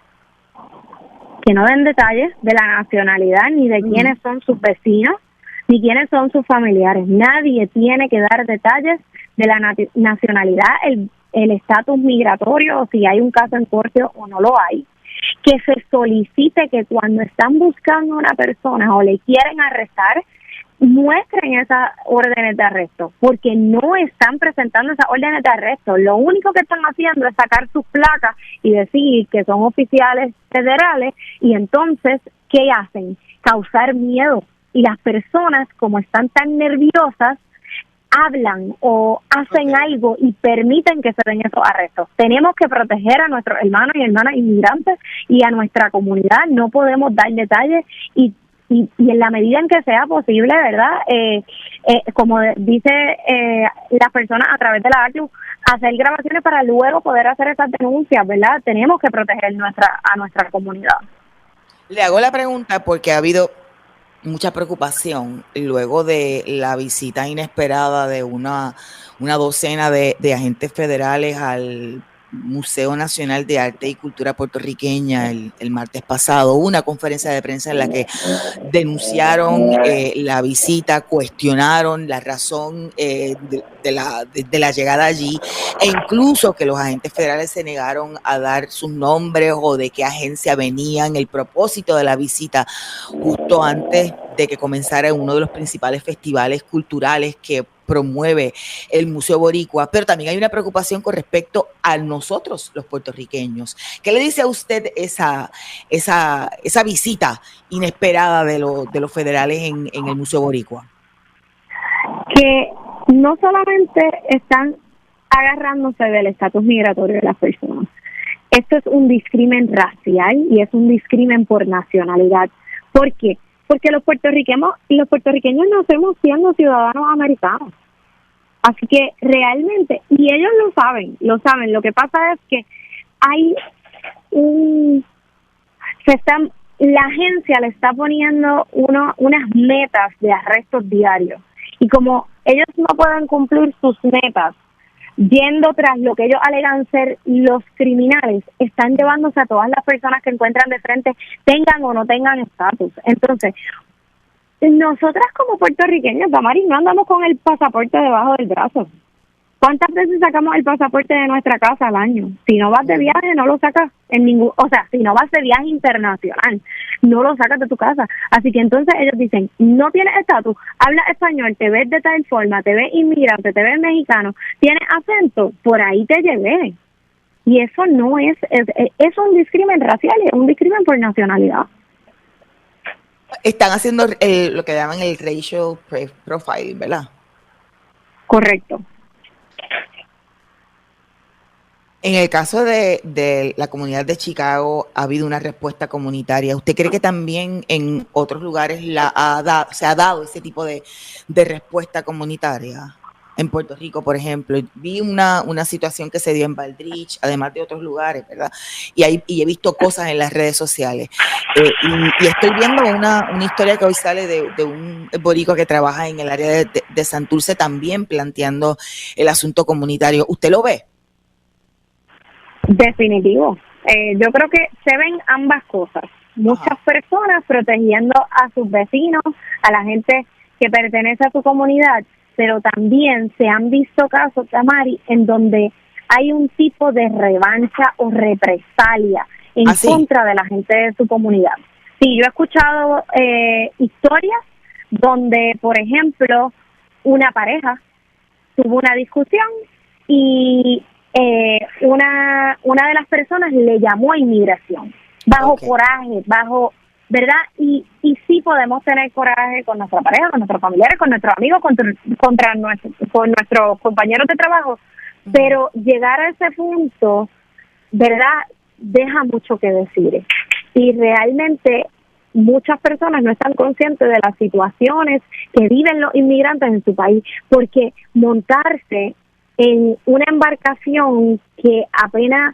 Que no den detalles de la nacionalidad ni de quiénes son sus vecinos, ni quiénes son sus familiares. Nadie tiene que dar detalles de la nacionalidad, el estatus migratorio, o si hay un caso en corte o no lo hay. Que se solicite que cuando están buscando a una persona o le quieren arrestar, muestren esas órdenes de arresto, porque no están presentando esas órdenes de arresto. Lo único que están haciendo es sacar sus placas y decir que son oficiales federales, y entonces, ¿qué hacen? Causar miedo. Y las personas, como están tan nerviosas, hablan o hacen algo y permiten que se den esos arrestos. Tenemos que proteger a nuestros hermanos y hermanas inmigrantes y a nuestra comunidad. No podemos dar detalles y en la medida en que sea posible, ¿verdad? Como dice las personas a través de la ACLU, hacer grabaciones para luego poder hacer esas denuncias, ¿verdad? Tenemos que proteger a nuestra comunidad. Le hago la pregunta porque ha habido mucha preocupación luego de la visita inesperada de una docena de agentes federales al Museo Nacional de Arte y Cultura Puertorriqueña el martes pasado. Una conferencia de prensa en la que denunciaron la visita, cuestionaron la razón de la llegada allí, e incluso que los agentes federales se negaron a dar sus nombres o de qué agencia venían, el propósito de la visita, justo antes de que comenzara uno de los principales festivales culturales que promueve el Museo Boricua. Pero también hay una preocupación con respecto a nosotros, los puertorriqueños. ¿Qué le dice a usted esa visita inesperada de los federales en el Museo Boricua? Que no solamente están agarrándose del estatus migratorio de las personas. Esto es un discrimen racial y es un discrimen por nacionalidad. ¿Por qué? Porque los puertorriqueños nacemos siendo ciudadanos americanos. Así que realmente, y ellos lo saben. Lo que pasa es que hay la agencia le está poniendo unas metas de arrestos diarios. Y como ellos no pueden cumplir sus metas, yendo tras lo que ellos alegan ser los criminales, están llevándose a todas las personas que encuentran de frente, tengan o no tengan estatus. Entonces, nosotras como puertorriqueños, Damaris, no andamos con el pasaporte debajo del brazo. ¿Cuántas veces sacamos el pasaporte de nuestra casa al año? Si no vas de viaje, no lo sacas en ningún, o sea, si no vas de viaje internacional, no lo sacas de tu casa. Así que entonces ellos dicen, no tienes estatus, hablas español, te ves de tal forma, te ves inmigrante, te ves mexicano, tienes acento, por ahí te llevé. Y eso no es un discrimen racial, es un discrimen por nacionalidad. Están haciendo lo que llaman el racial profiling, ¿verdad? Correcto. En el caso de la comunidad de Chicago, ¿ha habido una respuesta comunitaria? ¿Usted cree que también en otros lugares se ha dado ese tipo de respuesta comunitaria? En Puerto Rico, por ejemplo, vi una situación que se dio en Baldrige, además de otros lugares, ¿verdad? Y he visto cosas en las redes sociales. Y estoy viendo una historia que hoy sale de un boricua que trabaja en el área de Santurce, también planteando el asunto comunitario. ¿Usted lo ve? Definitivo. Yo creo que se ven ambas cosas. Muchas personas protegiendo a sus vecinos, a la gente que pertenece a su comunidad, pero también se han visto casos, Tamari, en donde hay un tipo de revancha o represalia en contra de la gente de su comunidad. Sí, yo he escuchado historias donde, por ejemplo, una pareja tuvo una discusión y una de las personas le llamó a inmigración, bajo coraje, ¿verdad? Y sí podemos tener coraje con nuestra pareja, con nuestros familiares, con nuestros amigos, con nuestros compañeros de trabajo, pero llegar a ese punto, ¿verdad?, deja mucho que decir. Y realmente muchas personas no están conscientes de las situaciones que viven los inmigrantes en su país, porque montarse en una embarcación que apenas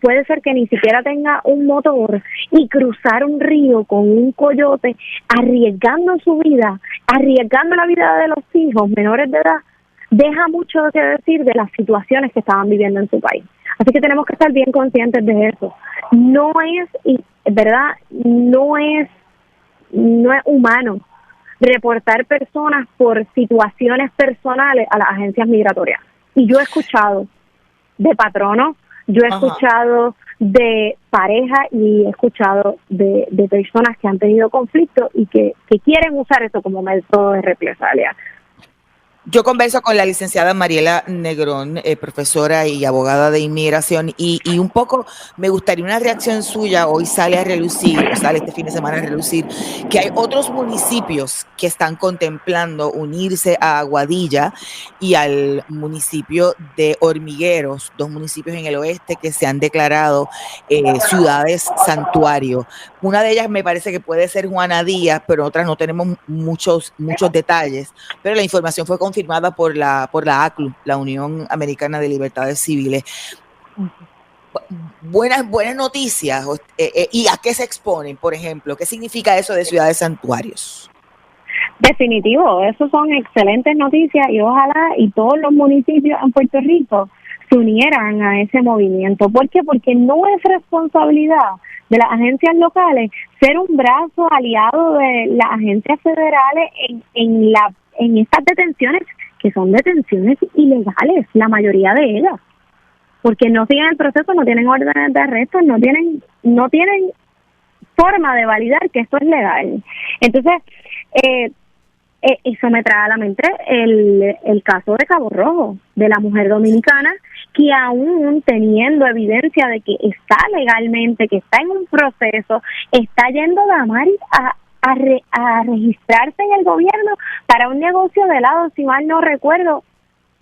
puede ser que ni siquiera tenga un motor y cruzar un río con un coyote, arriesgando su vida, arriesgando la vida de los hijos menores de edad, deja mucho que decir de las situaciones que estaban viviendo en su país. Así que tenemos que estar bien conscientes de eso. No es, ¿verdad? No es humano reportar personas por situaciones personales a las agencias migratorias. Y yo he escuchado de patronos, yo he escuchado de pareja y he escuchado de personas que han tenido conflictos y que quieren usar eso como método de represalia. Yo converso con la licenciada Mariela Negrón, profesora y abogada de inmigración, y un poco me gustaría una reacción suya. Hoy sale este fin de semana a relucir, que hay otros municipios que están contemplando unirse a Aguadilla y al municipio de Hormigueros, 2 municipios en el oeste que se han declarado ciudades santuario. Una de ellas me parece que puede ser Juana Díaz, pero otras no tenemos muchos detalles, pero la información fue confirmada por la ACLU, la Unión Americana de Libertades Civiles. Buenas noticias. ¿Y a qué se exponen, por ejemplo? ¿Qué significa eso de ciudades santuarios? Definitivo, eso son excelentes noticias y ojalá y todos los municipios en Puerto Rico se unieran a ese movimiento. ¿Por qué? Porque no es responsabilidad de las agencias locales ser un brazo aliado de las agencias federales en estas detenciones, que son detenciones ilegales, la mayoría de ellas, porque no siguen el proceso, no tienen órdenes de arresto, no tienen forma de validar que esto es legal. Entonces, eso me trae a la mente el caso de Cabo Rojo, de la mujer dominicana, que aún teniendo evidencia de que está legalmente, que está en un proceso, está yendo Damaris a registrarse en el gobierno para un negocio de helado, si mal no recuerdo.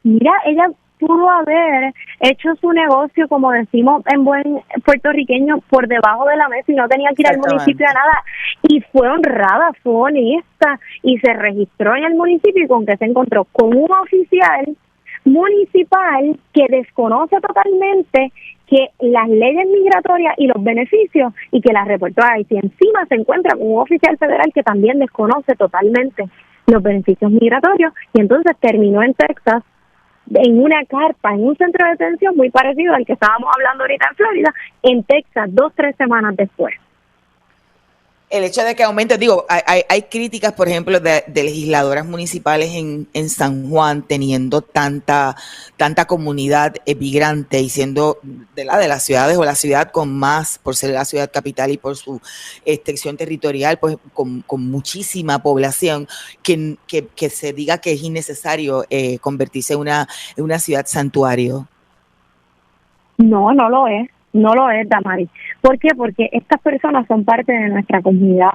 Mira, ella pudo haber hecho su negocio, como decimos en buen puertorriqueño, por debajo de la mesa y no tenía que ir al municipio a nada. Y fue honrada, fue honesta y se registró en el municipio, y con que se encontró con un oficial municipal que desconoce totalmente que las leyes migratorias y los beneficios, y que las reportó ahí. Y encima se encuentra con un oficial federal que también desconoce totalmente los beneficios migratorios, y entonces terminó en Texas en una carpa, en un centro de detención muy parecido al que estábamos hablando ahorita en Florida, en Texas, 2-3 semanas después. El hecho de que aumente, digo, hay críticas, por ejemplo, de legisladoras municipales en San Juan teniendo tanta comunidad migrante y siendo de las ciudades o la ciudad con más, por ser la ciudad capital y por su extensión territorial, pues con muchísima población, que se diga que es innecesario convertirse en una ciudad santuario. No, no lo es. No lo es, Damaris. ¿Por qué? Porque estas personas son parte de nuestra comunidad,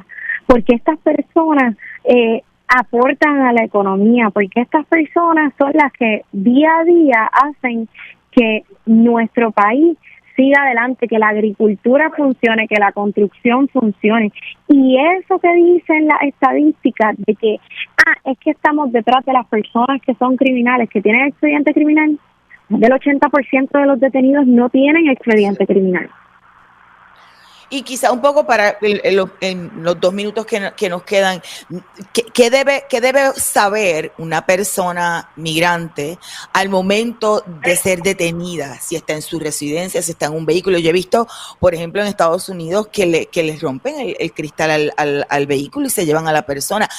porque estas personas aportan a la economía, porque estas personas son las que día a día hacen que nuestro país siga adelante, que la agricultura funcione, que la construcción funcione. Y eso que dicen las estadísticas de que es que estamos detrás de las personas que son criminales, que tienen expediente criminal, del 80% de los detenidos no tienen expediente criminal. Y quizá un poco para en los 2 minutos que nos quedan, ¿qué debe saber una persona migrante al momento de ser detenida? Si está en su residencia, si está en un vehículo. Yo he visto, por ejemplo, en Estados Unidos que les rompen el cristal al vehículo y se llevan a la persona.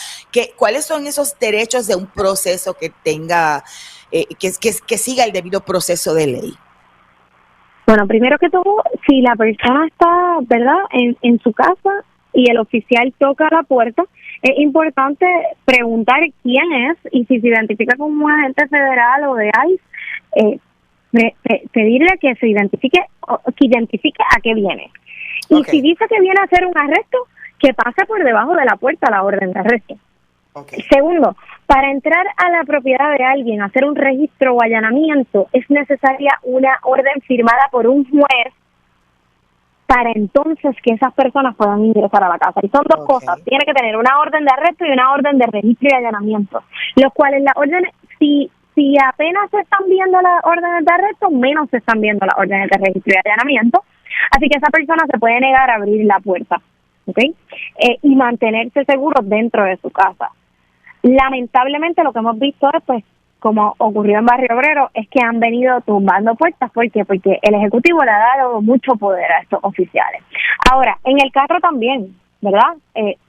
¿Cuáles son esos derechos de un proceso que tenga... que siga el debido proceso de ley? Bueno, primero que todo, si la persona está, ¿verdad?, en su casa y el oficial toca la puerta, es importante preguntar quién es y si se identifica como un agente federal o de ICE, pedirle que se identifique a qué viene. Y si dice que viene a hacer un arresto, que pase por debajo de la puerta la orden de arresto. Segundo, para entrar a la propiedad de alguien, hacer un registro o allanamiento, es necesaria una orden firmada por un juez para entonces que esas personas puedan ingresar a la casa. Y son dos cosas, tiene que tener una orden de arresto y una orden de registro y allanamiento, los cuales las órdenes, si apenas se están viendo las órdenes de arresto, menos se están viendo las órdenes de registro y allanamiento, así que esa persona se puede negar a abrir la puerta, y mantenerse seguro dentro de su casa. Lamentablemente lo que hemos visto es, pues, como ocurrió en Barrio Obrero, es que han venido tumbando puertas. ¿Por qué? Porque el Ejecutivo le ha dado mucho poder a estos oficiales. Ahora, en el carro también, ¿verdad?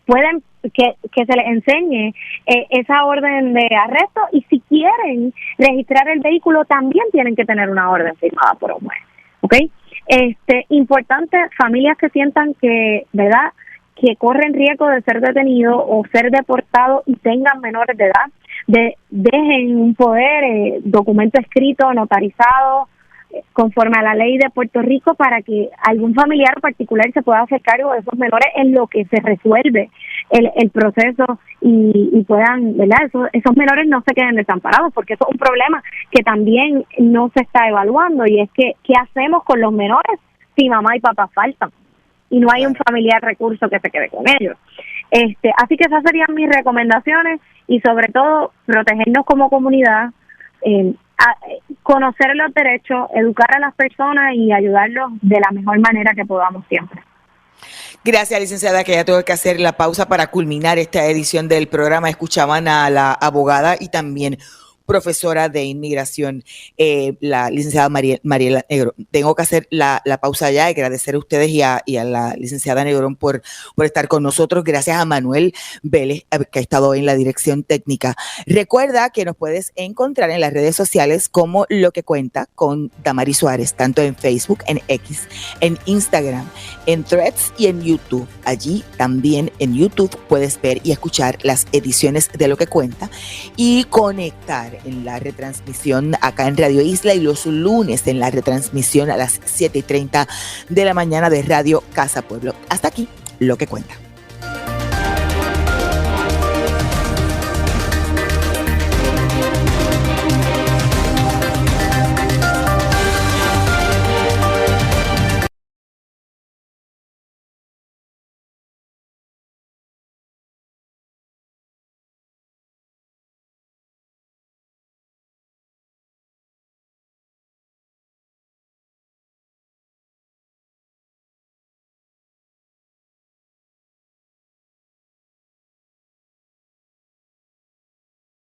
Pueden que se les enseñe esa orden de arresto, y si quieren registrar el vehículo también tienen que tener una orden firmada por un juez. Importante, familias que sientan que, ¿verdad?, que corren riesgo de ser detenidos o ser deportados y tengan menores de edad, dejen un poder, documento escrito, notarizado, conforme a la ley de Puerto Rico, para que algún familiar particular se pueda hacer cargo de esos menores en lo que se resuelve el proceso y puedan, ¿verdad?, esos menores no se queden desamparados, porque eso es un problema que también no se está evaluando, y es que ¿qué hacemos con los menores si mamá y papá faltan y no hay un familiar recurso que se quede con ellos? Así que esas serían mis recomendaciones, y sobre todo protegernos como comunidad, conocer los derechos, educar a las personas y ayudarlos de la mejor manera que podamos siempre. Gracias, licenciada, que ya tuve que hacer la pausa para culminar esta edición del programa. Escuchaban a la abogada y también profesora de inmigración, la licenciada Mariela Negrón. Tengo que hacer la pausa ya, agradecer a ustedes y a la licenciada Negrón por estar con nosotros. Gracias a Manuel Vélez, que ha estado en la dirección técnica. Recuerda que nos puedes encontrar en las redes sociales como Lo que Cuenta con Damaris Suárez, tanto en Facebook, en X, en Instagram, en Threads y en YouTube. Allí también en YouTube puedes ver y escuchar las ediciones de Lo que Cuenta y conectar en la retransmisión acá en Radio Isla, y los lunes en la retransmisión a las 7:30 de la mañana de Radio Casa Pueblo. Hasta aquí, Lo que Cuenta.